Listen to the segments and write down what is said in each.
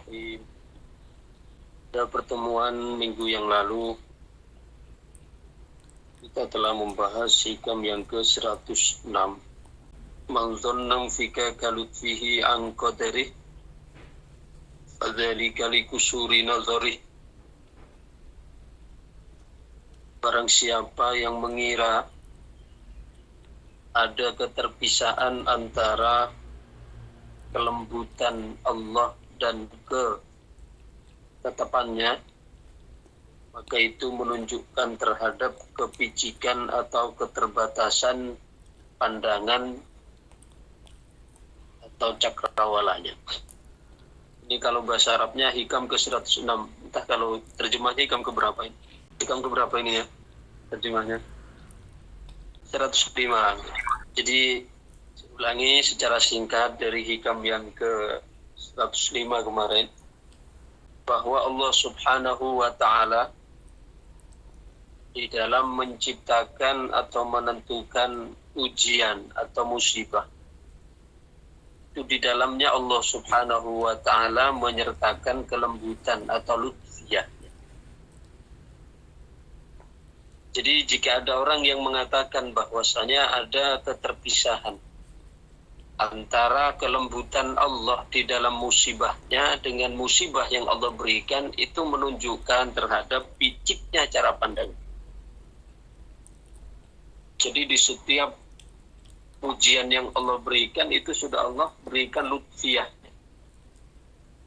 Bismillahirrahmanirrahim. Pada pertemuan minggu yang lalu kita telah membahas hikam yang ke-106. Man dhannam fika kalutfihi an qadarih fadzalika likusuri nazarih. Barang siapa yang mengira ada keterpisaan antara kelembutan Allah dan ketetapannya, maka itu menunjukkan terhadap kepicikan atau keterbatasan pandangan atau cakrawalanya. Ini kalau bahasa Arabnya hikam ke-106. Entah kalau terjemahnya hikam keberapa ini? Hikam keberapa ini ya? Terjemahnya 105. Jadi saya ulangi secara singkat dari hikam yang ke-105 kemarin, bahwa Allah Subhanahu wa ta'ala di dalam menciptakan atau menentukan ujian atau musibah, itu di dalamnya Allah Subhanahu wa ta'ala menyertakan kelembutan atau lutfiyah. Jadi jika ada orang yang mengatakan bahwasanya ada keterpisahan antara kelembutan Allah di dalam musibahnya dengan musibah yang Allah berikan, itu menunjukkan terhadap piciknya cara pandang. Jadi di setiap ujian yang Allah berikan itu sudah Allah berikan lutfiyah.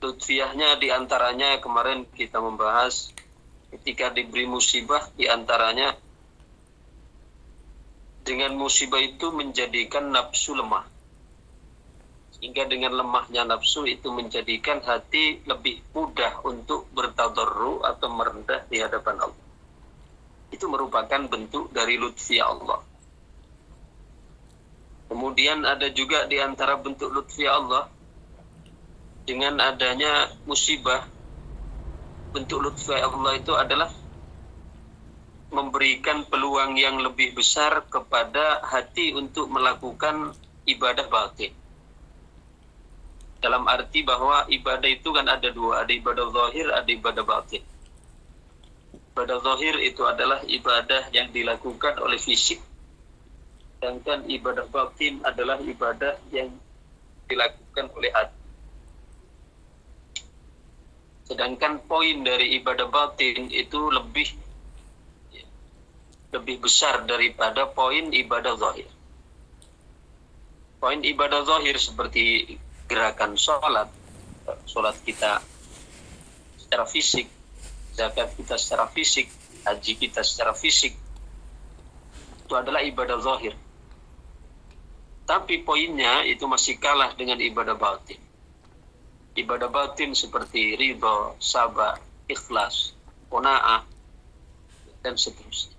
Lutfiyahnya diantaranya kemarin kita membahas ketika diberi musibah, diantaranya dengan musibah itu menjadikan nafsu lemah. Sehingga dengan lemahnya nafsu itu menjadikan hati lebih mudah untuk bertadarru atau merendah di hadapan Allah. Itu merupakan bentuk dari lutfiyah Allah. Kemudian ada juga di antara bentuk lutfiyah Allah, dengan adanya musibah, bentuk lutfiyah Allah itu adalah memberikan peluang yang lebih besar kepada hati untuk melakukan ibadah batin. Dalam arti bahwa ibadah itu kan ada dua, ada ibadah zahir, ada ibadah batin. Ibadah zahir itu adalah ibadah yang dilakukan oleh fisik, sedangkan ibadah batin adalah ibadah yang dilakukan oleh hati. Sedangkan poin dari ibadah batin itu lebih besar daripada poin ibadah zahir. Poin ibadah zahir seperti gerakan sholat kita secara fisik, zakat kita secara fisik, haji kita secara fisik, itu adalah ibadah zahir. Tapi poinnya itu masih kalah dengan ibadah batin. Ibadah batin seperti ridha, sabar, ikhlas, qanaah, dan seterusnya.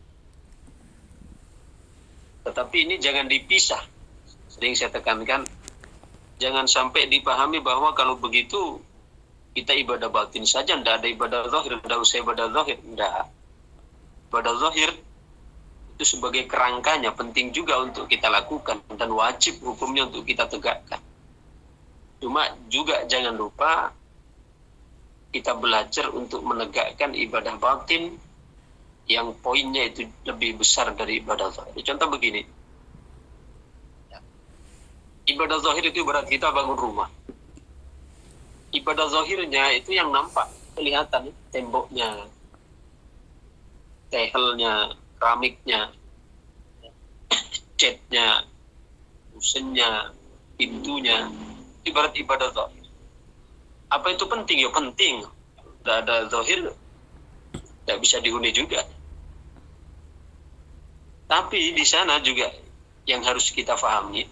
Tetapi ini jangan dipisah. Sering saya tekankan, jangan sampai dipahami bahwa kalau begitu kita ibadah batin saja, tidak ada ibadah zahir, tidak usah ibadah zahir. Tidak. Ibadah zahir itu sebagai kerangkanya penting juga untuk kita lakukan dan wajib hukumnya untuk kita tegakkan. Cuma juga jangan lupa kita belajar untuk menegakkan ibadah batin yang poinnya itu lebih besar dari ibadah zahir. Contoh begini, ibadah zahir itu ibarat kita bangun rumah. Ibadah zahirnya itu yang nampak, kelihatan, temboknya, tehelnya, keramiknya, catnya, mesinnya, pintunya, ibarat ibadah zahir. Apa itu penting? Ya penting. Tidak ada zahir, tidak bisa dihuni juga. Tapi di sana juga yang harus kita pahami,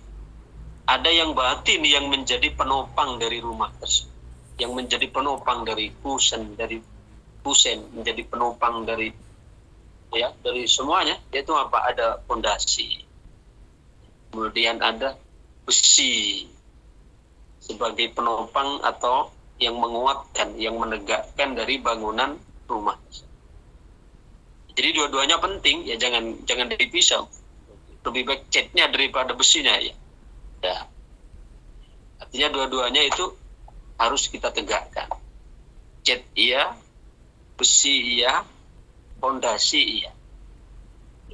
ada yang batin yang menjadi penopang dari rumah tersebut, yang menjadi penopang dari kusen, menjadi penopang dari semuanya. Yaitu apa? Ada fondasi, kemudian ada besi sebagai penopang atau yang menguatkan, yang menegakkan dari bangunan rumah. Jadi dua-duanya penting, ya jangan dipisah. Lebih baik catnya daripada besinya ya. Artinya dua-duanya itu harus kita tegakkan. cat iya, besi iya, fondasi iya.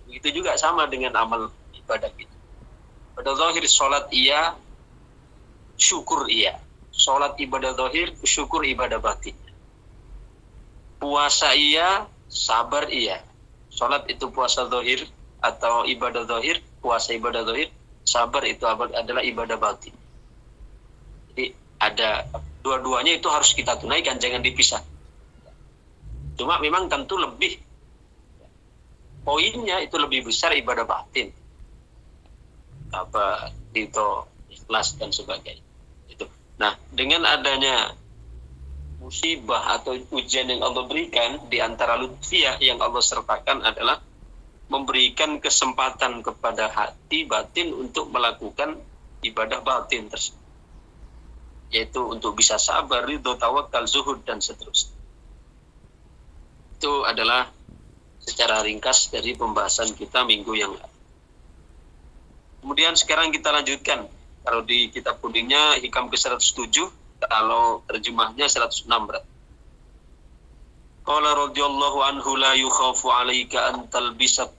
Begitu juga sama dengan amal ibadah kita. Pada zahir sholat iya, syukur iya. Sholat ibadah zahir, syukur ibadah batin. Puasa iya, sabar iya. Sholat itu puasa zahir atau ibadah zahir, puasa ibadah zahir, sabar itu adalah ibadah batin. Jadi ada dua-duanya itu harus kita tunaikan, jangan dipisah. Cuma memang tentu lebih poinnya itu lebih besar ibadah batin. Apa itu ikhlas dan sebagainya. Itu. Nah, dengan adanya musibah atau ujian yang Allah berikan, di antara lutfiyah yang Allah sertakan adalah memberikan kesempatan kepada hati batin untuk melakukan ibadah batin tersebut, yaitu untuk bisa sabar, ridho, tawakal, zuhud, dan seterusnya. Itu adalah secara ringkas dari pembahasan kita minggu yang lalu. Kemudian sekarang kita lanjutkan. Kalau di kitab kuningnya hikam ke-107, kalau terjemahnya 106 berarti. Qala radhiyallahu anhu la yukhafu 'alaika an talbisat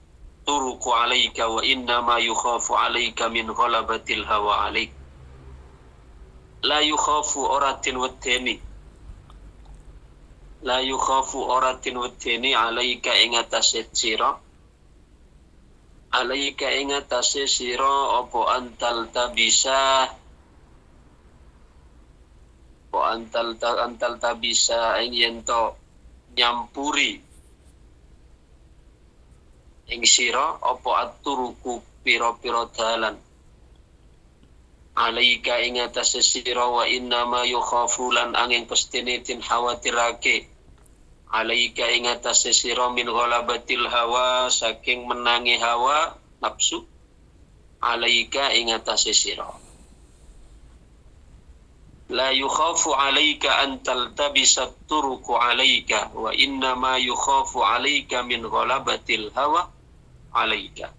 turuqu 'alaika wa inna ma yukhafu 'alaika min ghalabatil hawa 'alaik. La yukhafu oratin watteni. La yukhafu oratin watteni 'alaika ing atase sira. Alaika ing atase sira apa antal tabisa antal tabisa ing yento nyampuri ing sira apa aturuku pira-pira dalan. Alaika ing atase sira wa inna ma yukhafu lan angin pestine tin khawatirake. Alaika ing atase sira min ghalabatil hawa saking menangi hawa nafsu. Alaika ing atase sira la yukhafu alaika an taltabisa turuku alaika wa inna ma yukhafu alaika min ghalabatil hawa alaika.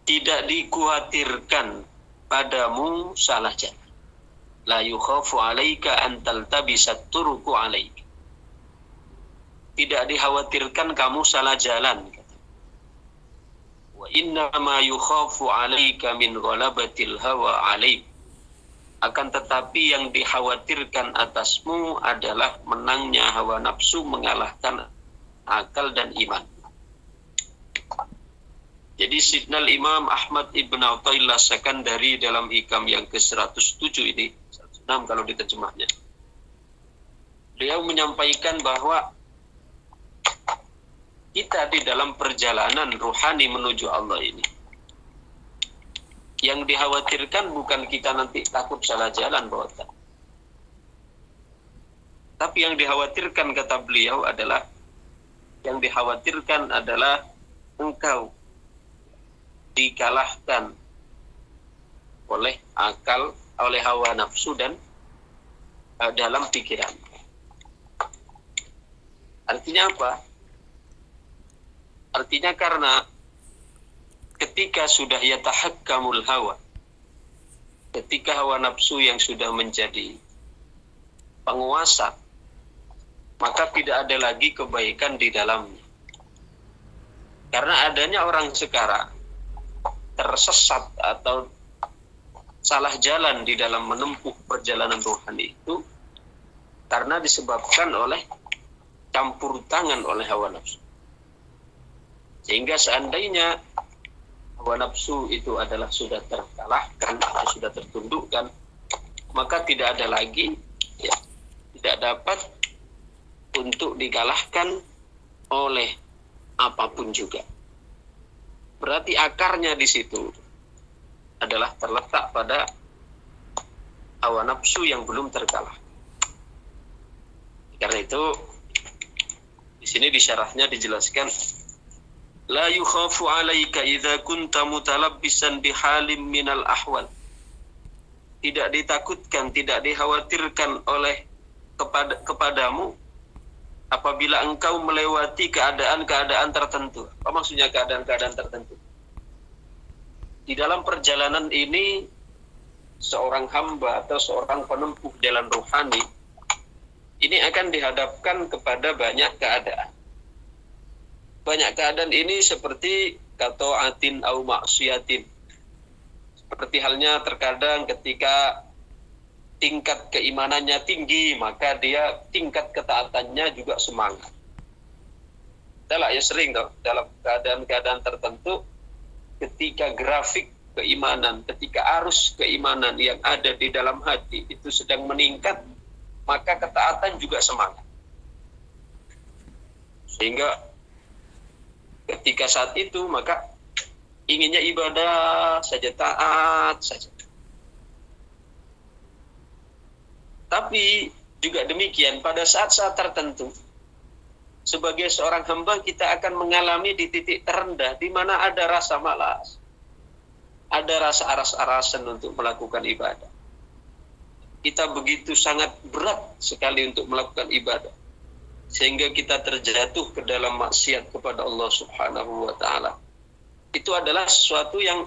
Tidak dikhawatirkan padamu salah jalan. La yukhafu alaika an taltabisa turuku alaika. Tidak dikhawatirkan kamu salah jalan. Wa inna ma yukhafu alaika min ghalabatil hawa alaik. Akan tetapi yang dikhawatirkan atasmu adalah menangnya hawa nafsu mengalahkan akal dan iman. Jadi Sidnal Imam Ahmad Ibn Athaillah Sakandari dalam hikam yang ke-107 ini, 106 kalau diterjemahnya. Beliau menyampaikan bahwa kita di dalam perjalanan ruhani menuju Allah ini, yang dikhawatirkan bukan kita nanti takut salah jalan bawatan. Tapi yang dikhawatirkan kata beliau adalah, yang dikhawatirkan adalah engkau dikalahkan oleh akal, oleh hawa nafsu dan dalam pikiran. Artinya apa? Artinya karena ketika sudah yatahakkamul hawa, ketika hawa nafsu yang sudah menjadi penguasa, maka tidak ada lagi kebaikan di dalamnya. Karena adanya orang sekarang tersesat atau salah jalan di dalam menempuh perjalanan rohani itu karena disebabkan oleh campur tangan oleh hawa nafsu. Sehingga seandainya hawa nafsu itu adalah sudah terkalahkan atau sudah tertundukkan, maka tidak ada lagi, tidak dapat untuk dikalahkan oleh apapun juga. Berarti akarnya di situ adalah terletak pada hawa nafsu yang belum terkalahkan. Karena itu di sini di syarahnya dijelaskan, la yukhafu 'alaika idza kunta mutalabbisan bihalim minal ahwal. Tidak ditakutkan, tidak dikhawatirkan oleh kepadamu apabila engkau melewati keadaan-keadaan tertentu. Apa maksudnya keadaan-keadaan tertentu? Di dalam perjalanan ini, seorang hamba atau seorang penempuh jalan rohani ini akan dihadapkan kepada banyak keadaan. Banyak keadaan ini seperti kata'atin au maksiatin. Seperti halnya terkadang ketika tingkat keimanannya tinggi, maka dia tingkat ketaatannya juga semangat. Itulah ya sering dalam keadaan-keadaan tertentu, ketika grafik keimanan, ketika arus keimanan yang ada di dalam hati itu sedang meningkat, maka ketaatan juga semangat. Sehingga ketika saat itu maka inginnya ibadah saja, taat saja. Tapi juga demikian, pada saat-saat tertentu sebagai seorang hamba kita akan mengalami di titik terendah di mana ada rasa malas, ada rasa aras-arasan untuk melakukan ibadah. Kita begitu sangat berat sekali untuk melakukan ibadah, sehingga kita terjatuh ke dalam maksiat kepada Allah Subhanahu wa ta'ala. Itu adalah sesuatu yang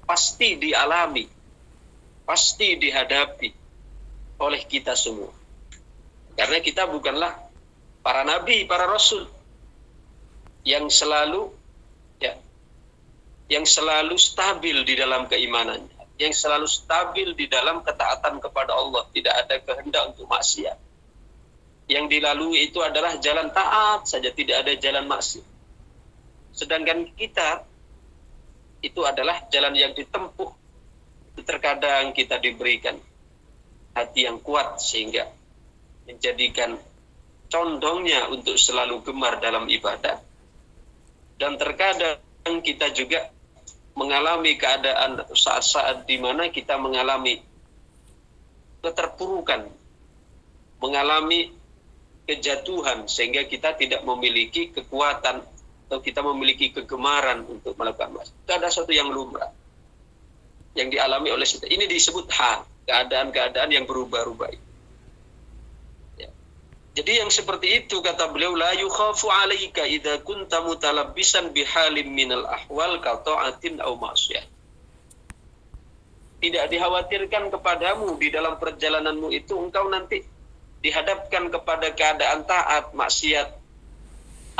pasti dialami, pasti dihadapi oleh kita semua. Karena kita bukanlah para nabi, para rasul yang selalu stabil di dalam keimanannya, yang selalu stabil di dalam ketaatan kepada Allah, tidak ada kehendak untuk maksiat. Yang dilalui itu adalah jalan taat saja, tidak ada jalan maksiat. Sedangkan kita itu adalah jalan yang ditempuh. Terkadang kita diberikan hati yang kuat sehingga menjadikan condongnya untuk selalu gemar dalam ibadah. Dan terkadang kita juga mengalami keadaan saat-saat di mana kita mengalami keterpurukan, mengalami kejatuhan, sehingga kita tidak memiliki kekuatan atau kita memiliki kegemaran untuk melakukan maksiat. Itu ada sesuatu yang lumrah yang dialami oleh kita. Ini disebut hal, keadaan-keadaan yang berubah-ubah. Ya. Jadi yang seperti itu kata beliau, la yukhafu 'alaika idza kunta mutalabbisan bihalim minal ahwal ka ta'atin aw ma'siyah. Tidak dikhawatirkan kepadamu di dalam perjalananmu itu engkau nanti dihadapkan kepada keadaan taat, maksiat,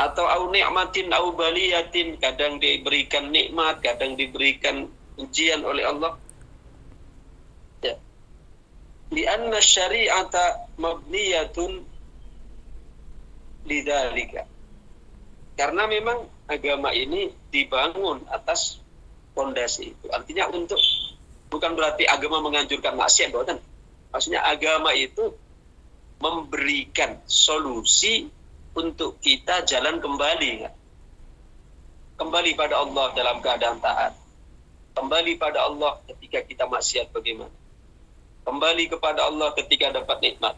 atau au ni'matin au baliyatin, kadang diberikan nikmat, kadang diberikan ujian oleh Allah. Ya. Lianna syari'ata mabniyatun lidzalika. Karena memang agama ini dibangun atas fondasi itu. Artinya bukan berarti agama menganjurkan maksiat, bukan. Maksudnya agama itu memberikan solusi untuk kita jalan kembali. Kembali pada Allah dalam keadaan taat. Kembali pada Allah ketika kita maksiat bagaimana. Kembali kepada Allah ketika dapat nikmat.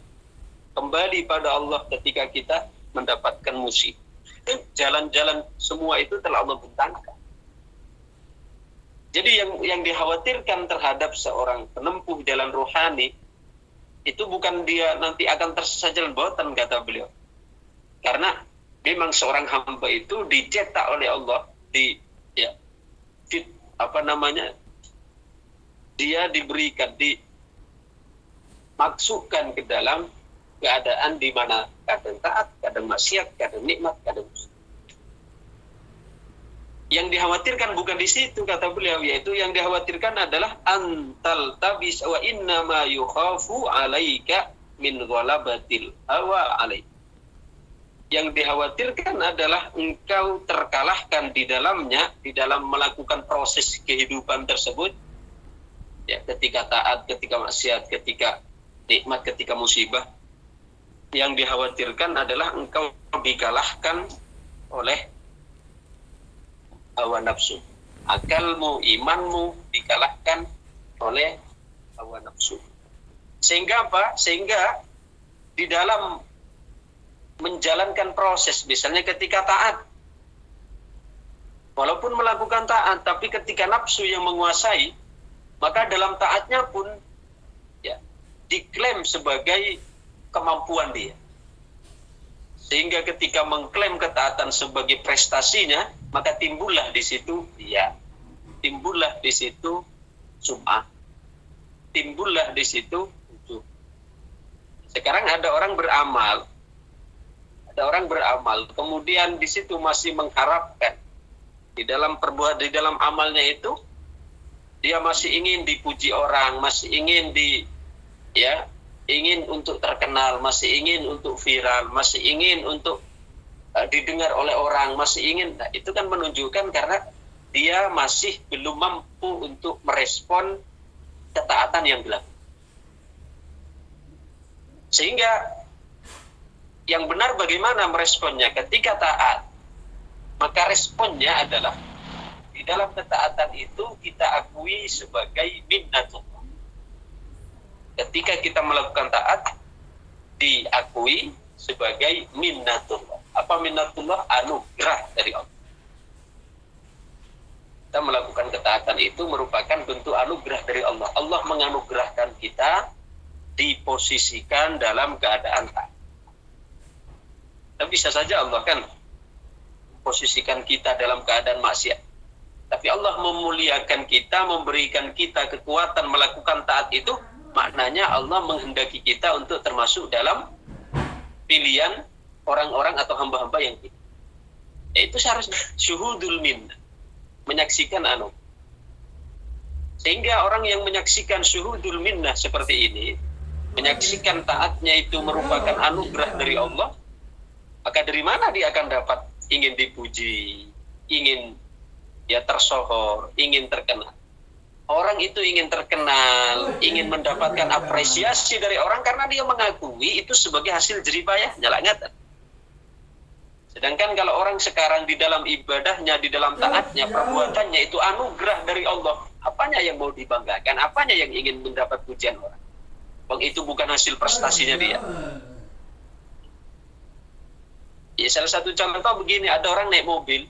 Kembali pada Allah ketika kita mendapatkan musibah. Jalan-jalan semua itu telah Allah bentangkan. Jadi yang dikhawatirkan terhadap seorang penempuh jalan rohani itu bukan dia nanti akan tersesat jalan botan, kata beliau. Karena memang seorang hamba itu dicetak oleh Allah, dia diberikan, dimasukkan ke dalam keadaan di mana kadang taat, kadang maksiat, kadang nikmat, kadang musibah. Yang dikhawatirkan bukan di situ, kata beliau, yaitu yang dikhawatirkan adalah antal tabis wa inna ma yukhafu 'alaika min ghalabatil hawa 'alaik. Yang dikhawatirkan adalah engkau terkalahkan di dalamnya, di dalam melakukan proses kehidupan tersebut. Ya, ketika taat, ketika maksiat, ketika nikmat, ketika musibah. Yang dikhawatirkan adalah engkau dikalahkan oleh hawa nafsu. Akalmu, imanmu dikalahkan oleh hawa nafsu. Sehingga apa? Sehingga di dalam menjalankan proses, misalnya ketika taat, walaupun melakukan taat, tapi ketika nafsu yang menguasai, maka dalam taatnya pun diklaim sebagai kemampuan dia. Sehingga ketika mengklaim ketaatan sebagai prestasinya, maka timbullah di situ timbullah di situ sum'ah, timbullah di situ ujub. Sekarang ada orang beramal, kemudian di situ masih mengharapkan di dalam amalnya itu dia masih ingin dipuji orang, masih ingin ingin untuk terkenal, masih ingin untuk viral, masih ingin untuk didengar oleh orang, masih ingin. Nah, itu kan menunjukkan karena dia masih belum mampu untuk merespon ketaatan yang dilakukan. Sehingga yang benar bagaimana meresponnya ketika taat? Maka responnya adalah di dalam ketaatan itu kita akui sebagai minnatullah. Ketika kita melakukan taat, diakui sebagai minnatullah. Apa minnatullah? Anugerah dari Allah. Kita melakukan ketaatan itu merupakan bentuk anugerah dari Allah. Allah menganugerahkan kita diposisikan dalam keadaan taat. Dan bisa saja Allah kan posisikan kita dalam keadaan maksiat. Tapi Allah memuliakan kita, memberikan kita kekuatan melakukan taat itu, maknanya Allah menghendaki kita untuk termasuk dalam pilihan orang-orang atau hamba-hamba yang kita. Itu seharusnya syuhudul minnah, menyaksikan Sehingga orang yang menyaksikan syuhudul minnah seperti ini, menyaksikan taatnya itu merupakan anugerah dari Allah, maka dari mana dia akan dapat ingin dipuji, ingin tersohor, ingin terkenal. Orang itu ingin terkenal, ingin mendapatkan apresiasi dari orang karena dia mengakui itu sebagai hasil jeripayahnya, nyata. Sedangkan kalau orang sekarang di dalam ibadahnya, di dalam taatnya, perbuatannya itu anugerah dari Allah, apanya yang mau dibanggakan, apanya yang ingin mendapat pujian orang? Bang, itu bukan hasil prestasinya dia. Ya, salah satu contoh begini, ada orang naik mobil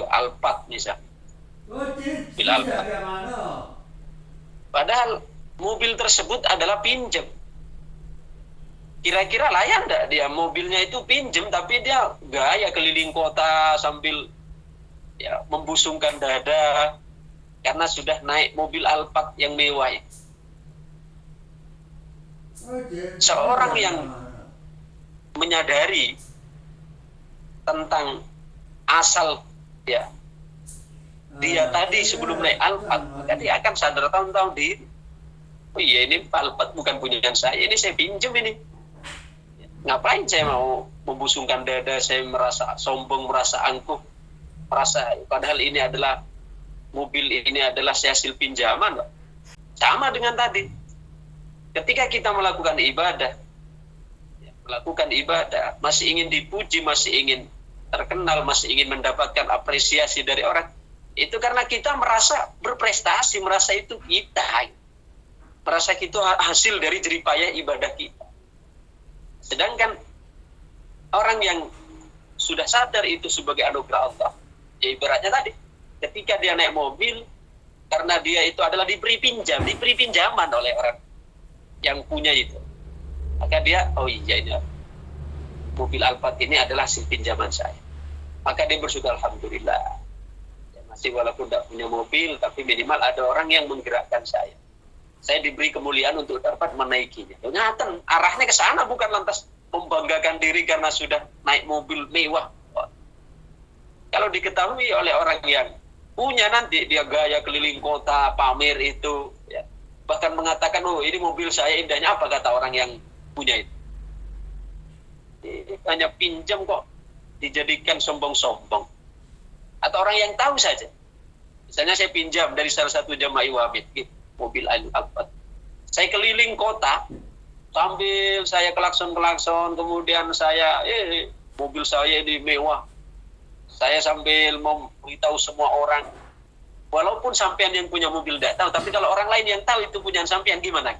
Alphard misalnya. Mobil Alphard. Padahal mobil tersebut adalah pinjam. Kira-kira layak enggak dia mobilnya itu pinjam tapi dia gaya keliling kota sambil membusungkan dada karena sudah naik mobil Alphard yang mewah. Seorang yang menyadari tentang asal dia tadi sebelum naik Alphard, maka dia akan sadar tahun-tahun diri. Oh iya, ini Alphard bukan punya saya, ini saya pinjam ini. Ngapain saya mau membusungkan dada, saya merasa sombong, merasa angkuh, padahal ini adalah mobil, ini adalah hasil pinjaman. Sama dengan tadi, ketika kita melakukan ibadah, masih ingin dipuji, masih ingin terkenal, masih ingin mendapatkan apresiasi dari orang, itu karena kita merasa berprestasi, merasa itu kita, merasa itu hasil dari jeripayah ibadah kita. Sedangkan orang yang sudah sadar itu sebagai anugerah Allah, ibaratnya tadi, ketika dia naik mobil, karena dia itu adalah diberi pinjaman oleh orang yang punya itu, maka dia, oh iya, ini mobil Alphard ini adalah hasil pinjaman saya. Maka dia bersyukur, alhamdulillah. Masih walaupun tidak punya mobil, tapi minimal ada orang yang menggerakkan saya. Saya diberi kemuliaan untuk dapat menaikinya. Nyata, arahnya ke sana, bukan lantas membanggakan diri karena sudah naik mobil mewah. Kalau diketahui oleh orang yang punya, nanti dia gaya keliling kota, pamer itu, bahkan mengatakan, oh ini mobil saya, indahnya apa kata orang yang punya itu. Ini hanya pinjam kok, dijadikan sombong-sombong. Atau orang yang tahu saja. Misalnya saya pinjam dari salah satu jamaah Iwamid, mobil Alphard. Saya keliling kota sambil saya kelakson, kemudian saya mobil saya ini mewah. Saya sambil memberitahu semua orang, walaupun sampean yang punya mobil tidak tahu, tapi kalau orang lain yang tahu itu punya sampean, gimana?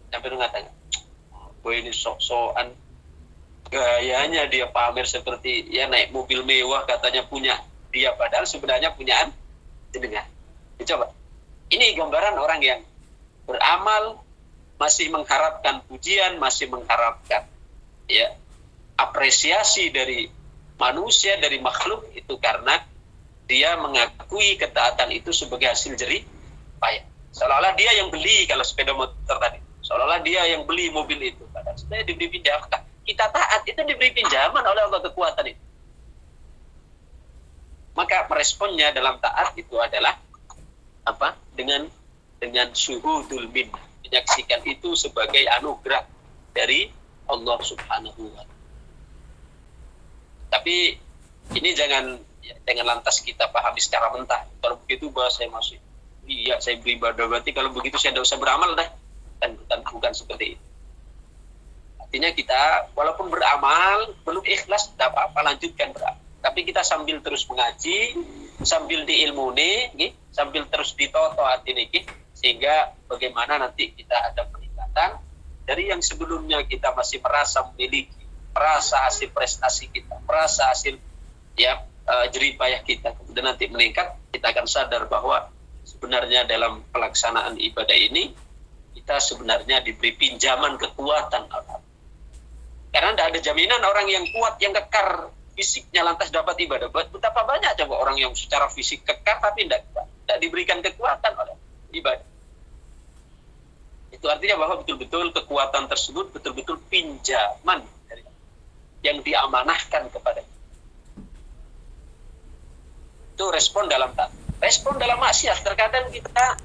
Sampai mengatakan, oh ini sok-sokan, gayanya dia pamer seperti naik mobil mewah, katanya punya dia, padahal sebenarnya punyaan jenengan. Coba. Ini gambaran orang yang beramal, masih mengharapkan pujian, masih mengharapkan apresiasi dari manusia, dari makhluk, itu karena dia mengakui ketaatan itu sebagai hasil jerih payah. Seolah-olah dia yang beli kalau sepeda motor tadi. Seolah-olah dia yang beli mobil itu. Padahal sebenarnya diberi pinjaman. Kita taat itu diberi pinjaman oleh Allah kekuatan itu. Maka meresponnya dalam taat itu adalah apa? Dengan syuhudul minnah, menyaksikan itu sebagai anugerah dari Allah Subhanahu wa taala. Tapi ini jangan lantas kita pahami secara mentah. Kalau begitu bahwa saya masih saya beribadah, berarti kalau begitu saya tidak usah beramal dah. Bukan seperti itu. Artinya kita walaupun beramal belum ikhlas, tidak apa-apa, lanjutkan beramal. Tapi kita sambil terus mengaji, sambil diilmuni, sambil terus ditoto hati ini, sehingga bagaimana nanti kita ada peningkatan dari yang sebelumnya kita masih merasa memiliki, merasa hasil prestasi kita, merasa hasil jeripayah kita, kemudian nanti meningkat, kita akan sadar bahwa sebenarnya dalam pelaksanaan ibadah ini kita sebenarnya diberi pinjaman kekuatan Allah. Karena tidak ada jaminan orang yang kuat, yang kekar fisiknya lantas dapat ibadah. Betapa banyak coba orang yang secara fisik kekar tapi tidak diberikan kekuatan oleh ibadah. Itu artinya bahwa betul-betul kekuatan tersebut betul-betul pinjaman dari yang diamanahkan kepada kita. Itu respon dalam taat. Respon dalam maksiat, terkadang kita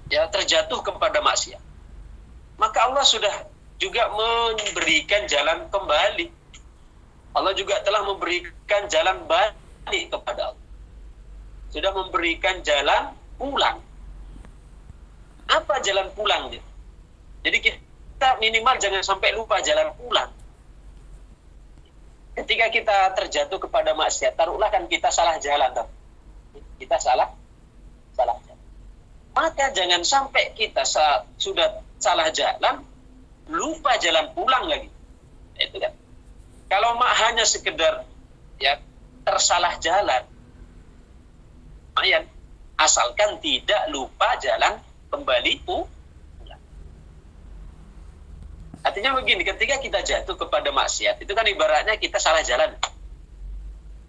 terjatuh kepada maksiat. Maka Allah sudah juga memberikan jalan kembali. Allah juga telah memberikan jalan balik kepada Allah. Sudah memberikan jalan pulang. Apa jalan pulangnya? Jadi kita minimal jangan sampai lupa jalan pulang. Ketika kita terjatuh kepada maksiat, taruhlah kan kita salah jalan. Kita salah jalan. Maka jangan sampai kita sudah salah jalan, lupa jalan pulang lagi. Itu kan. Kalau hanya sekedar tersalah jalan, lumayan. Asalkan tidak lupa jalan kembali pulang. Artinya begini, ketika kita jatuh kepada maksiat, itu kan ibaratnya kita salah jalan.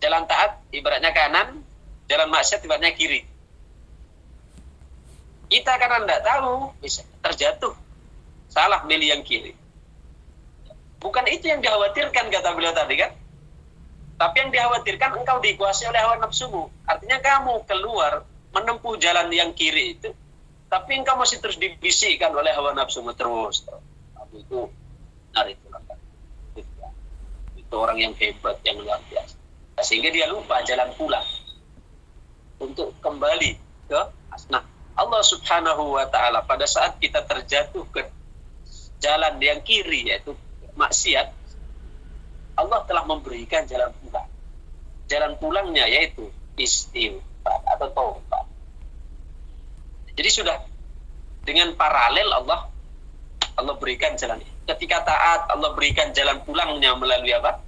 Jalan taat ibaratnya kanan, jalan maksiat ibaratnya kiri. Kita karena tidak tahu, bisa terjatuh, salah milih yang kiri. Bukan itu yang dikhawatirkan, kata beliau tadi kan. Tapi yang dikhawatirkan engkau dikuasai oleh hawa nafsumu. Artinya kamu keluar menempuh jalan yang kiri itu, tapi engkau masih terus dibisikkan oleh hawa nafsumu terus. Kamu itu itu orang yang hebat, yang luar biasa. Sehingga dia lupa jalan pulang untuk kembali ke asnah. Allah Subhanahu wa taala pada saat kita terjatuh ke jalan yang kiri, yaitu maksiat, Allah telah memberikan jalan pulang. Jalan pulangnya yaitu istighfar atau taubat. Jadi sudah dengan paralel Allah berikan jalan ini. Ketika taat, Allah berikan jalan pulangnya melalui apa?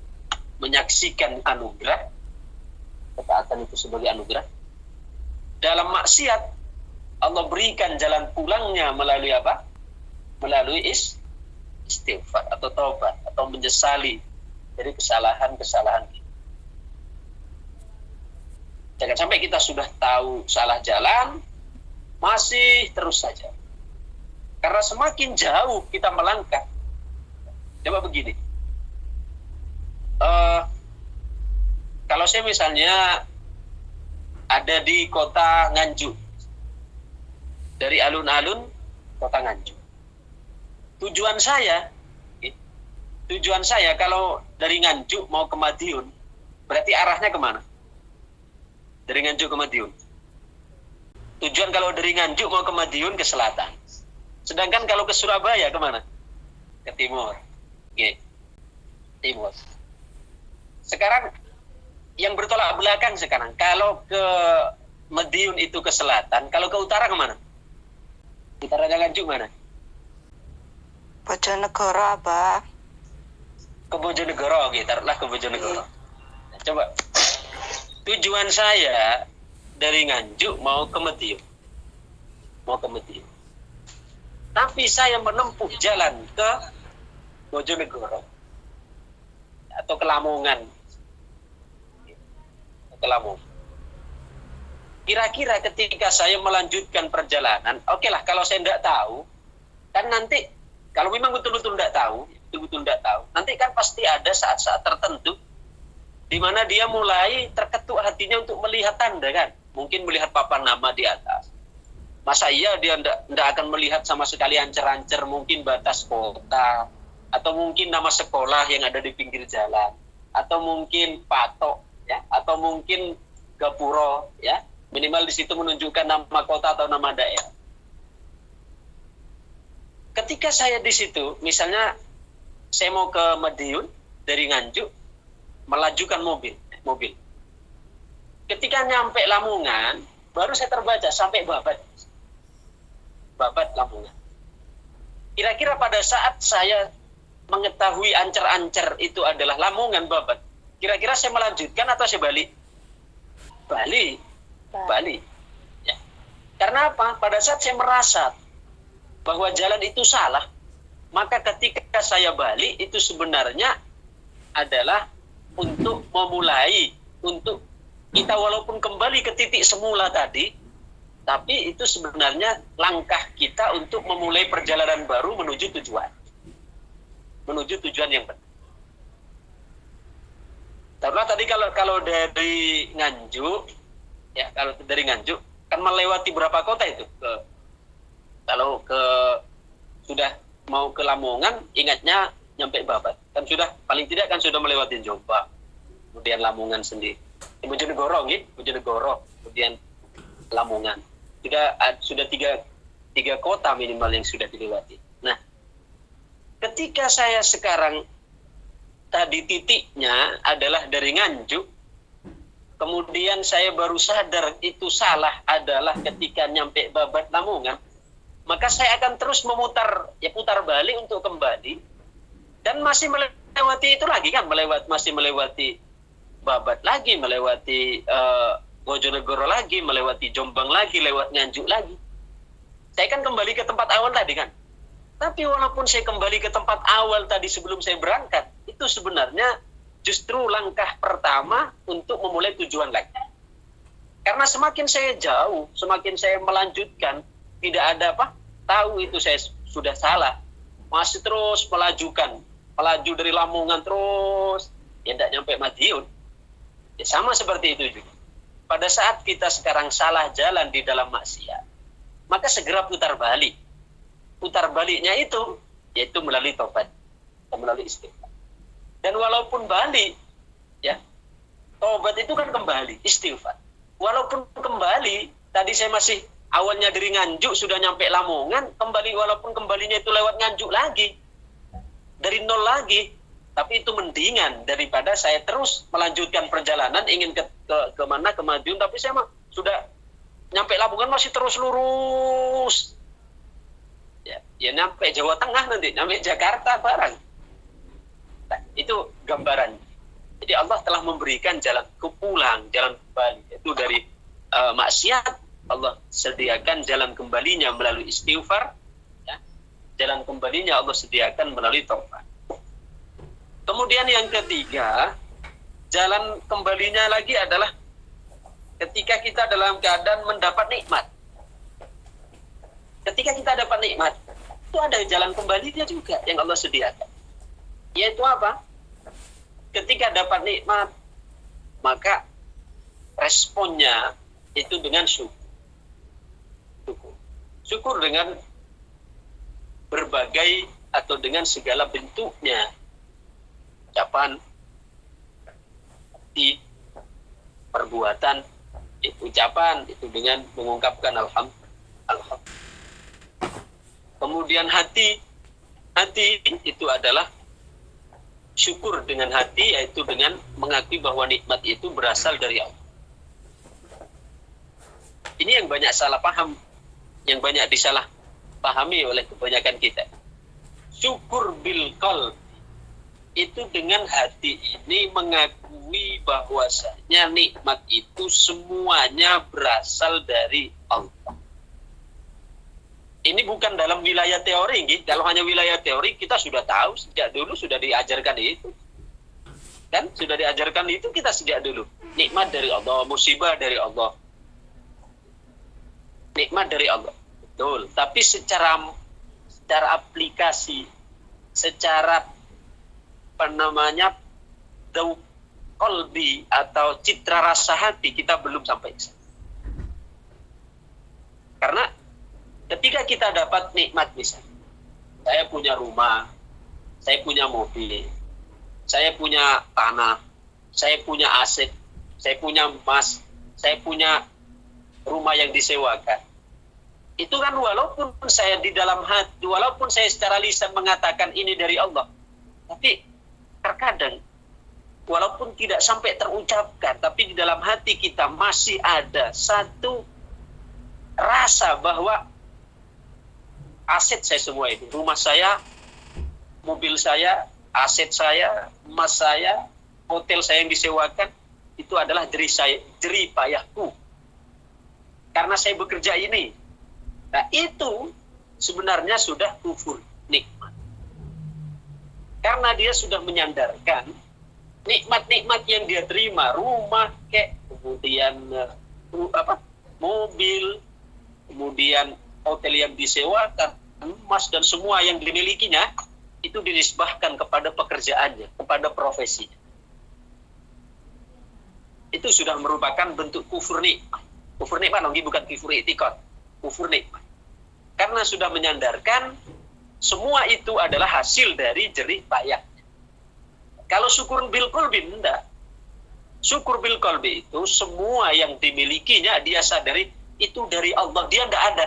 Menyaksikan anugerah. Ketaatan itu sebagai anugerah. Dalam maksiat, Allah berikan jalan pulangnya melalui apa? Melalui istighfar atau taubat atau menyesali dari kesalahan-kesalahan kita. Jangan sampai kita sudah tahu salah jalan, masih terus saja. Karena semakin jauh kita melangkah. Coba begini. Kalau saya misalnya ada di kota Nganjuk, dari alun-alun kota Nganjuk. Tujuan saya kalau dari Nganjuk mau ke Madiun, berarti arahnya kemana? Dari Nganjuk ke Madiun. Tujuan kalau dari Nganjuk mau ke Madiun ke selatan. Sedangkan kalau ke Surabaya kemana? Ke timur. Timur. Sekarang yang bertolak belakang sekarang, kalau ke Madiun itu ke selatan, kalau ke utara kemana? Utaranya Nganjuk mana? Bojonegoro, Abah. Ke Bojonegoro, taruhlah ke Bojonegoro. Nah, coba. Tujuan saya dari Nganjuk mau ke Madiun. Tapi saya menempuh jalan ke Bojonegoro atau ke Lamongan. Kira-kira ketika saya melanjutkan perjalanan, oke lah kalau saya tidak tahu, kan nanti kalau memang betul-betul tidak tahu, nanti kan pasti ada saat-saat tertentu di mana dia mulai terketuk hatinya untuk melihat tanda kan, mungkin melihat papan nama di atas. Masa iya dia tidak akan melihat sama sekali ancer-ancer mungkin batas kota, atau mungkin nama sekolah yang ada di pinggir jalan, atau mungkin patok, ya, atau mungkin gapuro, ya, minimal di situ menunjukkan nama kota atau nama daerah. Ketika saya di situ, misalnya saya mau ke Madiun dari Nganjuk, melajukan mobil. Ketika nyampe Lamongan, baru saya terbaca sampai Babat Lamongan. Kira-kira pada saat saya mengetahui ancer-ancer itu adalah Lamongan, Babat, kira-kira saya melanjutkan atau saya balik? Balik. Ya. Karena apa? Pada saat saya merasa bahwa jalan itu salah, maka ketika saya balik itu sebenarnya adalah untuk memulai, untuk kita walaupun kembali ke titik semula tadi, tapi itu sebenarnya langkah kita untuk memulai perjalanan baru menuju tujuan yang benar. Karena tadi kalau dari Nganjuk, ya, kalau dari Nganjuk kan melewati berapa kota itu? Kalau sudah mau ke Lamongan, ingatnya nyampe Babat. Kan sudah, paling tidak kan sudah melewati Jombang, kemudian Lamongan sendiri. Bojonegoro, kemudian Lamongan. Sudah tiga kota minimal yang sudah dilewati. Nah, ketika saya sekarang tadi titiknya adalah dari Nganjuk, kemudian saya baru sadar itu salah adalah ketika nyampe Babat Lamongan, maka saya akan terus putar balik untuk kembali dan masih melewati itu lagi kan, masih melewati Babat lagi, melewati Bojonegoro lagi, melewati Jombang lagi, lewat Nganjuk lagi. Saya kan kembali ke tempat awal tadi kan. Tapi walaupun saya kembali ke tempat awal tadi sebelum saya berangkat, itu sebenarnya justru langkah pertama untuk memulai tujuan lagi. Karena semakin saya jauh, semakin saya melanjutkan, tidak ada tahu itu saya sudah salah, masih terus melaju dari Lamongan terus, ya tidak nyampe Madiun. Ya, sama seperti itu juga. Pada saat kita sekarang salah jalan di dalam maksiat, maka segera putar balik. Putar baliknya itu, yaitu melalui taubat, melalui istighfar. Dan walaupun balik, ya, taubat itu kan kembali, istighfar. Walaupun kembali, tadi saya masih awalnya dari Nganjuk sudah nyampe Lamongan, kembali walaupun kembalinya itu lewat Nganjuk lagi, dari nol lagi, tapi itu mendingan daripada saya terus melanjutkan perjalanan ingin ke mana, ke Madiun, tapi saya sudah nyampe Lamongan masih terus lurus, ya nyampe Jawa Tengah nanti, nyampe Jakarta barang. Nah, itu gambaran. Jadi Allah telah memberikan jalan pulang, jalan kembali, itu dari maksiat. Allah sediakan jalan kembalinya melalui istighfar, ya. Jalan kembalinya Allah sediakan melalui taubat. Kemudian yang ketiga, jalan kembalinya lagi adalah ketika kita dalam keadaan mendapat nikmat. Ketika kita dapat nikmat, itu ada jalan kembalinya juga yang Allah sediakan. Yaitu apa? Ketika dapat nikmat, maka responnya itu dengan syukur. Syukur dengan berbagai atau dengan segala bentuknya. Ucapan, hati, perbuatan, ucapan itu dengan mengungkapkan alhamdulillah. Kemudian hati itu adalah syukur dengan hati, yaitu dengan mengakui bahwa nikmat itu berasal dari Allah. Ini yang banyak salah paham, yang banyak disalah pahami oleh kebanyakan kita. Syukur bil qalb itu dengan hati ini mengakui bahwasanya nikmat itu semuanya berasal dari Allah. Ini bukan dalam wilayah teori, gitu. Kalau hanya wilayah teori kita sudah tahu sejak dulu, sudah diajarkan itu. Kan sudah diajarkan itu kita sejak dulu. Nikmat dari Allah, musibah dari Allah. nikmat dari Allah. Betul. Tapi secara aplikasi, secara dauk kolbi atau citra rasa hati kita belum sampai. Karena ketika kita dapat nikmat, misalnya saya punya rumah, saya punya mobil, saya punya tanah, saya punya aset, saya punya emas, saya punya rumah yang disewakan. Itu kan walaupun saya di dalam hati, walaupun saya secara lisan mengatakan ini dari Allah, tapi terkadang walaupun tidak sampai terucapkan, tapi di dalam hati kita masih ada satu rasa bahwa aset saya semua itu, rumah saya, mobil saya, aset saya, emas saya, hotel saya yang disewakan, itu adalah jerih payahku. Karena saya bekerja ini. Nah, itu sebenarnya sudah kufur nikmat. Karena dia sudah menyandarkan nikmat-nikmat yang dia terima, rumah, kemudian mobil, kemudian hotel yang disewakan, emas dan semua yang dimilikinya, itu dinisbahkan kepada pekerjaannya, kepada profesinya. Itu sudah merupakan bentuk kufur nikmat. Kufur nikmat bukan kufur i'tiqad. Kufur nikmat. Karena sudah menyandarkan semua itu adalah hasil dari jerih payah. Kalau syukur bil qalbi, enggak. Syukur bil qalbi itu semua yang dimilikinya dia sadari itu dari Allah. Dia enggak ada.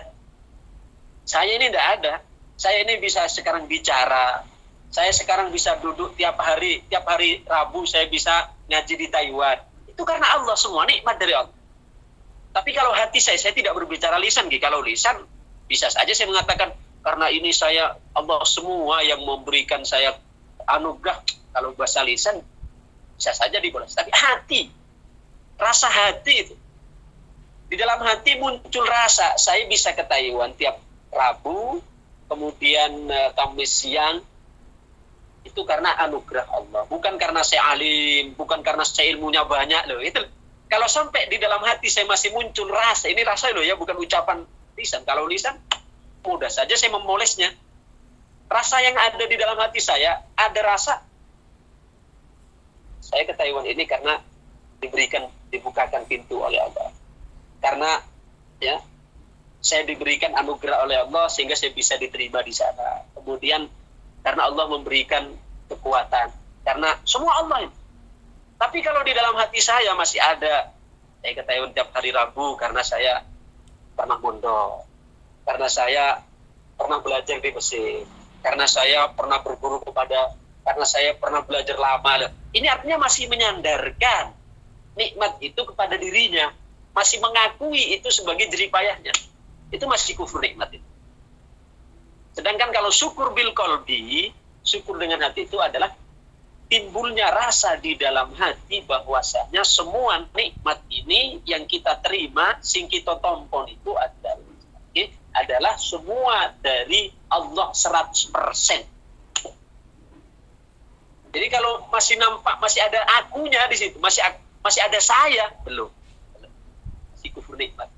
Saya ini enggak ada. Saya ini bisa sekarang bicara. Saya sekarang bisa duduk tiap hari Rabu saya bisa ngaji di Taiwan. Itu karena Allah, semua nikmat dari Allah. Tapi kalau hati saya tidak berbicara lisan. Kalau lisan, bisa saja saya mengatakan, karena ini saya, Allah semua yang memberikan saya anugerah. Kalau bahasa lisan, bisa saja dibalas. Tapi hati, rasa hati itu. Di dalam hati muncul rasa, saya bisa ke Taiwan tiap Rabu, kemudian Kamis siang, itu karena anugerah Allah. Bukan karena saya alim, bukan karena saya ilmunya banyak. Loh, itu. Kalau sampai di dalam hati saya masih muncul rasa, ini rasa loh ya, bukan ucapan lisan. Kalau lisan, mudah saja saya memolesnya. Rasa yang ada di dalam hati saya, ada rasa, saya ke Taiwan ini karena dibukakan pintu oleh Allah. Karena ya, saya diberikan anugerah oleh Allah sehingga saya bisa diterima di sana. Kemudian karena Allah memberikan kekuatan. Karena semua Allah itu. Tapi kalau di dalam hati saya masih ada, saya ke Taiwan tiap hari Rabu karena saya pernah mondok, karena saya pernah belajar di Mesir, karena saya pernah berguru karena saya pernah belajar lama. Ini artinya masih menyandarkan nikmat itu kepada dirinya, masih mengakui itu sebagai jerih payahnya. Itu masih kufur nikmat itu. Sedangkan kalau syukur bil qalbi, syukur dengan hati itu adalah timbulnya rasa di dalam hati bahwasanya semua nikmat ini yang kita terima, sing kita tompon itu adalah semua dari Allah 100%. Jadi kalau masih nampak, masih ada akunya di situ, masih ada saya, belum. Masih kufur nikmat.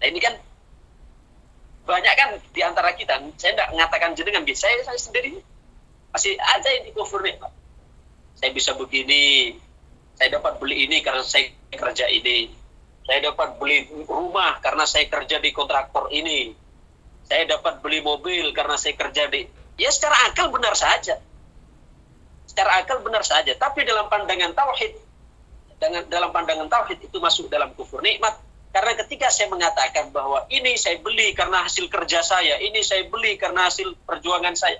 Nah ini kan banyak kan di antara kita, saya tidak mengatakan jenengan, saya sendiri masih ada yang di kufur nikmat. Saya bisa begini, saya dapat beli ini karena saya kerja ini, saya dapat beli rumah karena saya kerja di kontraktor ini, saya dapat beli mobil karena saya kerja di, ya secara akal benar saja, tapi dalam pandangan tauhid, itu masuk dalam kufur nikmat. Karena ketika saya mengatakan bahwa ini saya beli karena hasil kerja saya, ini saya beli karena hasil perjuangan saya,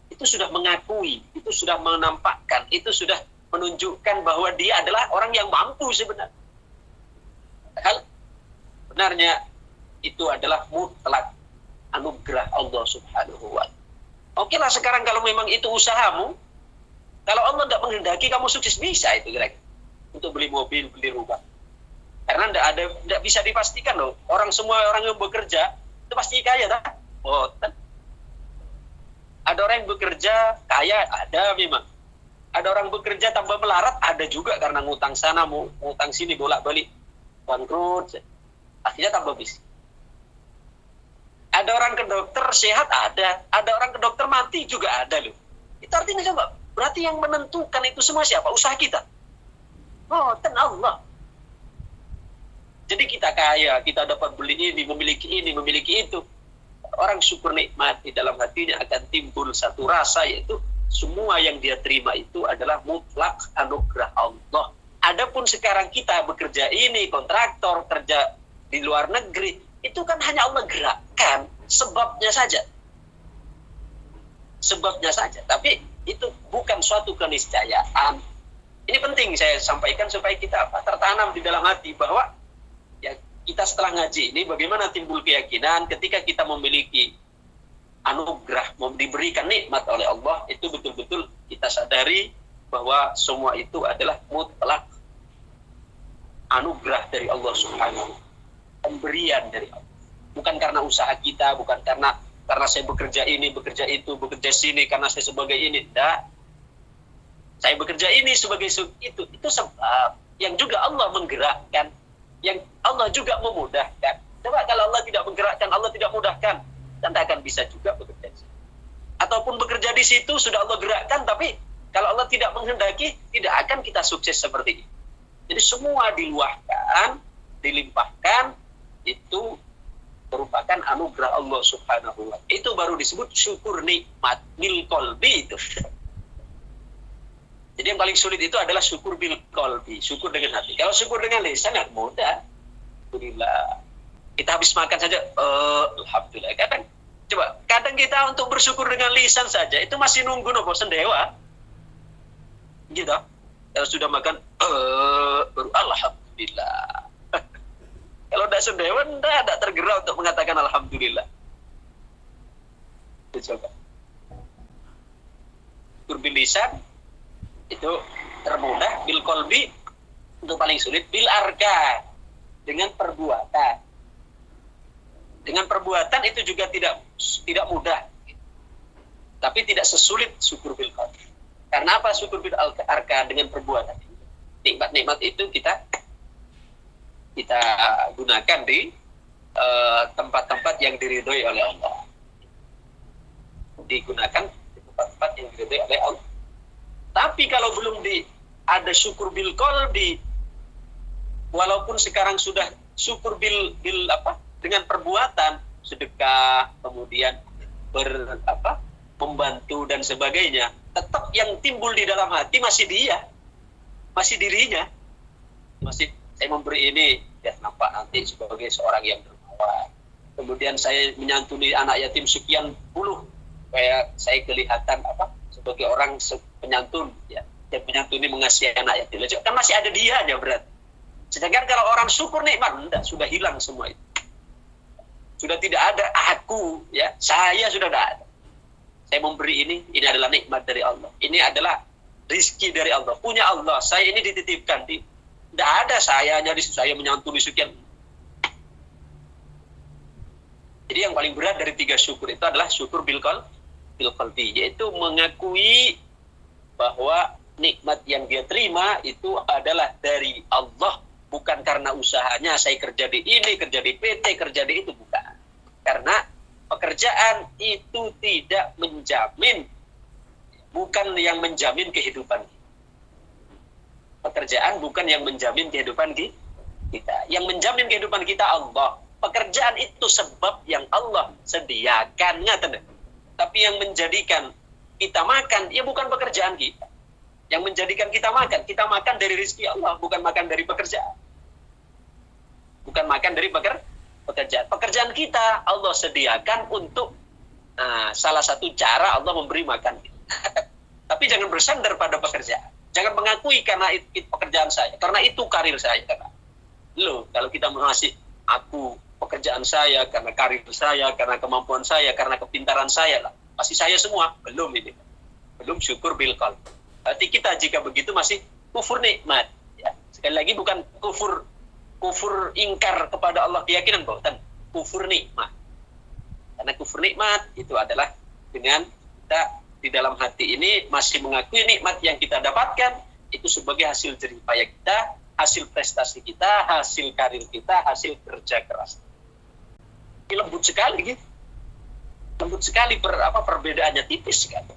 itu sudah mengakui, itu sudah menampakkan, itu sudah menunjukkan bahwa dia adalah orang yang mampu sebenarnya. Padahal benarnya itu adalah mutlak anugerah Allah Subhanahu wa ta'ala. Oke lah sekarang kalau memang itu usahamu, kalau Allah tidak menghendaki kamu sukses, bisa itu kira-kira untuk beli mobil, beli rumah. Karena tidak bisa dipastikan loh. Semua orang yang bekerja itu pasti kaya, tak? Oh, ada orang yang bekerja kaya, ada memang. Ada orang bekerja tambah melarat, ada juga karena ngutang sana, ngutang sini, bolak-balik, bangkrut. akhirnya tambah miskin. Ada orang ke dokter sehat, ada orang ke dokter mati juga ada loh. Itu artinya coba, berarti yang menentukan itu semua siapa? Usaha kita. Oh, Allah. Jadi kita kaya, kita dapat beli ini, memiliki itu. Orang syukur nikmat di dalam hatinya akan timbul satu rasa, yaitu semua yang dia terima itu adalah mutlak anugerah Allah. Adapun sekarang kita bekerja ini, kontraktor, kerja di luar negeri, itu kan hanya Allah gerakkan sebabnya saja. Tapi itu bukan suatu keniscayaan. Ini penting saya sampaikan supaya kita tertanam di dalam hati bahwa ya kita setelah ngaji ini bagaimana timbul keyakinan ketika kita memiliki anugerah, diberikan nikmat oleh Allah, itu betul-betul kita sadari bahwa semua itu adalah mutlak anugerah dari Allah Subhanahu, pemberian dari Allah. Bukan karena usaha kita, bukan karena saya bekerja ini, bekerja itu, bekerja sini karena saya sebagai ini. Tidak. Saya bekerja ini sebagai itu sebab yang juga Allah menggerakkan, yang Allah juga memudahkan. Coba kalau Allah tidak menggerakkan, Allah tidak mudahkan, Anda akan bisa juga bekerja. Ataupun bekerja di situ sudah Allah gerakkan, tapi kalau Allah tidak menghendaki, tidak akan kita sukses seperti ini. Jadi semua diluahkan, dilimpahkan, itu merupakan anugerah Allah Subhanahu wa ta'ala. Itu baru disebut syukur nikmat bil qalbi itu. Jadi yang paling sulit itu adalah syukur bil qalbi, syukur dengan hati. Kalau syukur dengan lisan sangat mudah. Alhamdulillah. Kita habis makan saja, alhamdulillah. Kadang kita untuk bersyukur dengan lisan saja itu masih nunggu nopo sendewa. Gitu. Kalau sudah makan, baru alhamdulillah. Kalau tidak sendewa, tidak tergerak untuk mengatakan alhamdulillah. Coba. Syukur bil lisan itu termudah, bil qalbi itu paling sulit, bil arkan dengan perbuatan. Dengan perbuatan itu juga tidak mudah, tapi tidak sesulit syukur bil qalbi. Karena apa? Syukur bil arkan dengan perbuatan. Nikmat-nikmat itu kita gunakan di tempat-tempat yang diridhoi oleh Allah. Digunakan di tempat-tempat yang diridhoi oleh Allah. Tapi kalau belum ada syukur bil qalbi, walaupun sekarang sudah syukur dengan perbuatan, sedekah, kemudian membantu dan sebagainya, tetap yang timbul di dalam hati masih dirinya. Saya memberi ini, ya nampak nanti sebagai seorang yang dermawan. Kemudian saya menyantuni anak yatim sekian puluh, kayak saya kelihatan sebagai orang penyantun, ya. Yang menyantuni mengasihi anak yatim. Kan masih ada dianya berarti. Sedangkan kalau orang syukur nikmat, enggak, sudah hilang semua itu. Sudah tidak ada aku, ya. Saya sudah tidak ada. Saya memberi ini adalah nikmat dari Allah. Ini adalah rizki dari Allah. Punya Allah. Saya ini dititipkan. Tidak ada saya menyantuni sekian. Jadi yang paling berat dari 3 syukur itu adalah syukur bil qalbi, yaitu mengakui bahwa nikmat yang dia terima itu adalah dari Allah, bukan karena usahanya. Saya kerja di ini, kerja di PT, kerja di itu, bukan. Karena pekerjaan itu tidak menjamin, bukan yang menjamin kehidupan kita. Pekerjaan bukan yang menjamin kehidupan kita. Yang menjamin kehidupan kita Allah. Pekerjaan itu sebab yang Allah sediakan. Tapi yang menjadikan kita makan, ya bukan pekerjaan kita. Yang menjadikan kita makan dari rezeki Allah, bukan makan dari pekerjaan. Bukan makan dari pekerjaan. Pekerjaan kita Allah sediakan untuk salah satu cara Allah memberi makan kita. Tapi jangan bersandar pada pekerjaan. Jangan mengakui karena itu pekerjaan saya, karena itu karir saya. Kalau kita mengasih aku pekerjaan saya, karena karir saya, karena kemampuan saya, karena kepintaran saya, pasti saya semua. Belum syukur bil qalbi. Berarti kita jika begitu masih kufur nikmat. Ya. Sekali lagi bukan kufur ingkar kepada Allah, keyakinan bukan kufur nikmat. Karena kufur nikmat itu adalah dengan kita di dalam hati ini masih mengakui nikmat yang kita dapatkan itu sebagai hasil jerih payah kita hasil prestasi kita, hasil karir kita, hasil kerja keras. Ini lembut sekali gitu. Lembut sekali perbedaannya tipis sekali.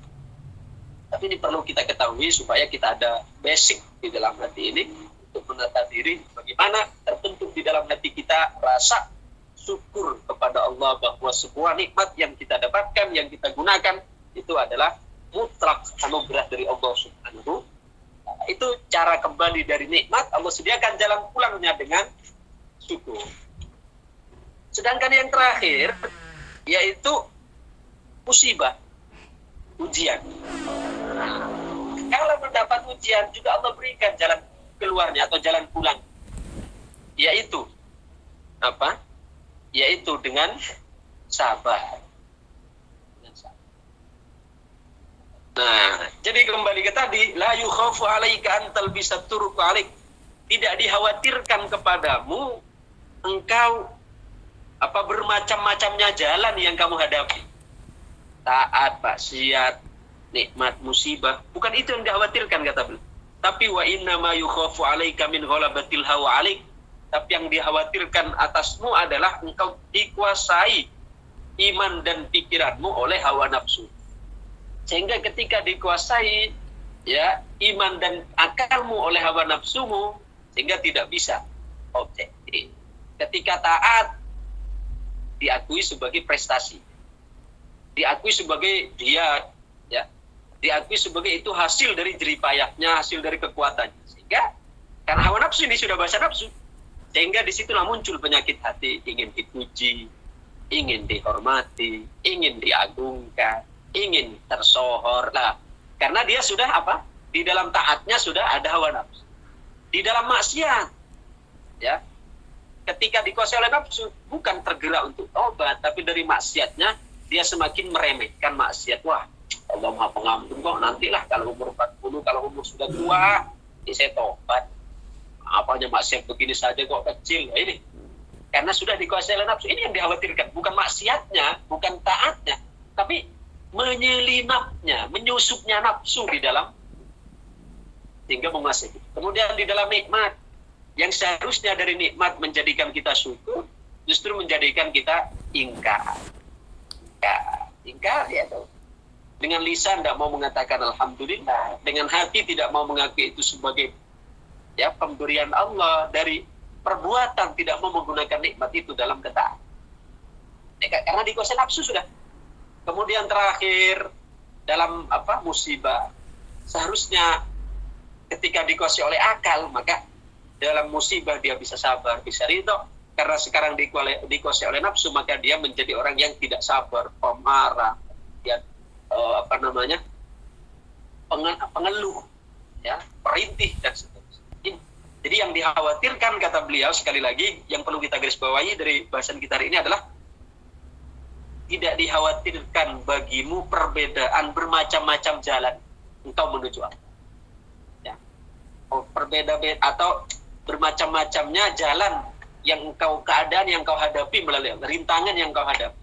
Tapi ini perlu kita ketahui supaya kita ada basic di dalam hati ini untuk menata diri bagaimana terbentuk di dalam hati kita rasa syukur kepada Allah bahwa sebuah nikmat yang kita dapatkan, yang kita gunakan itu adalah mutlak anugerah dari Allah Subhanahu. Nah, itu cara kembali dari nikmat, Allah sediakan jalan pulangnya dengan syukur. Sedangkan yang terakhir yaitu musibah, ujian. Nah, kalau mendapat ujian juga Allah berikan jalan keluarnya atau jalan pulang. Yaitu apa? Yaitu dengan sabar. Nah, jadi kembali ke tadi, la yukhafu 'alaika an talbisat turuq 'alaik. Tidak dikhawatirkan kepadamu engkau bermacam-macamnya jalan yang kamu hadapi. Taat, maksiat, nikmat, musibah, bukan itu yang dikhawatirkan kata beliau. Tapi wa inna ma yukhafu 'alaika min ghalabatil hawa 'alaik. Tapi yang dikhawatirkan atasmu adalah engkau dikuasai iman dan pikiranmu oleh hawa nafsu. Sehingga ketika dikuasai ya iman dan akalmu oleh hawa nafsumu, sehingga tidak bisa objektif. Ketika taat diakui sebagai prestasi, diakui sebagai dia ya, diakui sebagai itu hasil dari jeripayahnya, hasil dari kekuatannya. Sehingga karena hawa nafsu ini sudah bahasa nafsu, sehingga disitulah muncul penyakit hati, ingin dipuji, ingin dihormati, ingin diagungkan, ingin tersohor lah. Karena dia sudah di dalam taatnya sudah ada hawa nafsu. Di dalam maksiat ya, ketika dikuasai oleh nafsu bukan tergerak untuk tobat, tapi dari maksiatnya dia semakin meremehkan maksiat. Wah, Allah Maha Pengampun kok, nantilah kalau umur 40, kalau umur sudah tua ini saya tobat. Apanya maksiat begini saja kok kecil. Nah, ini karena sudah dikuasai oleh nafsu. Ini yang dikhawatirkan, bukan maksiatnya, bukan taatnya, tapi menyelinapnya, menyusupnya nafsu di dalam, sehingga menguasai. Kemudian di dalam nikmat, yang seharusnya dari nikmat menjadikan kita syukur, justru menjadikan kita ingkar. Ingkar ya tuh. Dengan lisan tidak mau mengatakan alhamdulillah, dengan hati tidak mau mengakui itu sebagai ya pemberian Allah, dari perbuatan tidak mau menggunakan nikmat itu dalam ketaatan. Karena dikuasai nafsu sudah. Kemudian terakhir dalam musibah, seharusnya ketika dikuasai oleh akal, maka dalam musibah dia bisa sabar, bisa ridho. Karena sekarang dikuasai oleh nafsu, maka dia menjadi orang yang tidak sabar, pemarah, ya, pengeluh, ya, perintih dan seterusnya. Jadi yang dikhawatirkan kata beliau sekali lagi, yang perlu kita garis bawahi dari bahasan kita hari ini adalah tidak dikhawatirkan bagimu perbedaan bermacam-macam jalan engkau menuju Allah. Ya. Berbeda-beda atau bermacam-macamnya jalan yang keadaan yang kau hadapi melalui rintangan yang kau hadapi.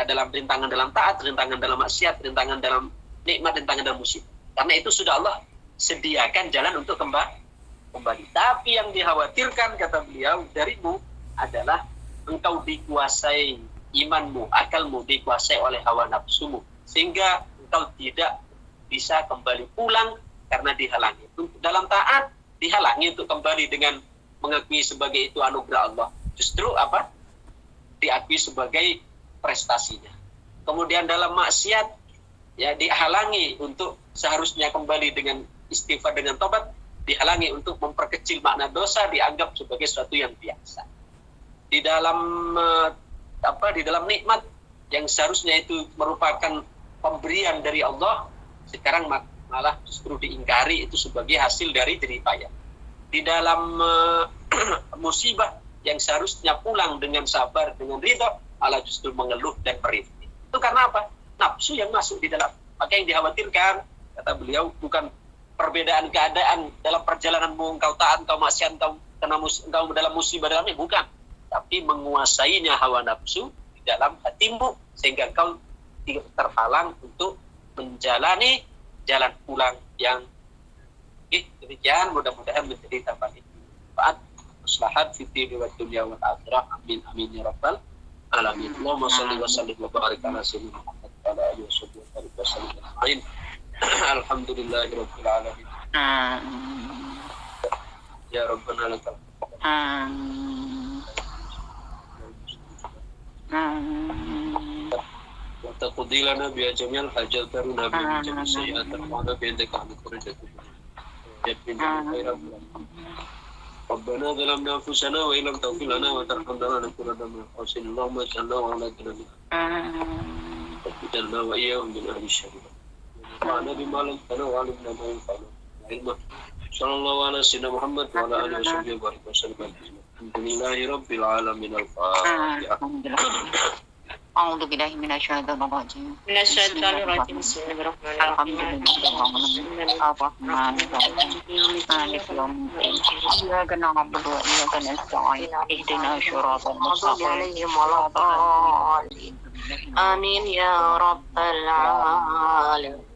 Dalam rintangan dalam taat, rintangan dalam maksiat, rintangan dalam nikmat, rintangan dalam musibah. Karena itu sudah Allah sediakan jalan untuk kembali. Tapi yang dikhawatirkan kata beliau darimu adalah engkau dikuasai imanmu, akalmu dikuasai oleh hawa nafsumu, sehingga engkau tidak bisa kembali pulang karena dihalangi. Dalam taat dihalangi untuk kembali dengan mengakui sebagai itu anugerah Allah. Justru diakui sebagai prestasinya. Kemudian dalam maksiat ya dihalangi untuk seharusnya kembali dengan istighfar, dengan tobat, dihalangi untuk memperkecil makna dosa, dianggap sebagai sesuatu yang biasa. Di dalam nikmat yang seharusnya itu merupakan pemberian dari Allah, sekarang malah justru diingkari itu sebagai hasil dari jeripayah. Di dalam musibah yang seharusnya pulang dengan sabar, dengan ridho, malah justru mengeluh dan merintih. Itu karena apa? Nafsu yang masuk di dalam. Maka yang dikhawatirkan kata beliau bukan perbedaan keadaan dalam perjalananmu, engkau taat, engkau maksiat, engkau dalam musibah dalamnya, bukan. Tapi menguasainya hawa nafsu di dalam hatimu, sehingga engkau terhalang untuk menjalani jalan pulang yang demikian. Mudah-mudahan menjadi tambahan bermanfaat, maslahat fi dini wa dunya wal akhirah. Amin amin ya rabbal alamin. Allahumma shalli wa sallim wa barik ala sayyidina Muhammad wa ala alihi wa sallam ajma'in. Alhamdulillahirabbil alamin. Ya rabbana lakal وتقضي لنا بها جميع الحاجات ترنا بها جميع السيئات ترفعنا بيدك عن درجات ربنا ظلمنا انفسنا وان لم تغفر لنا وترحمنا لنكونن من الخاسرين اللهم اجعلنا واولادنا من واجعلنا واياهم من اهل الشر وانفعنا بما علمتنا وعلمنا ما ينفعنا علما صلى الله على سيدنا محمد وعلى اله وصحبه وسلم الحمد لله رب العالمين. الفاتحه. أعوذ بالله من الشيطان الرجيم. بسم الله الرحمن الرحيم. الرحمن الرحيم مالك يوم الدين إياك نعبد وإياك نستعين اهدنا الصراط المستقيم آمين يا رب العالمين.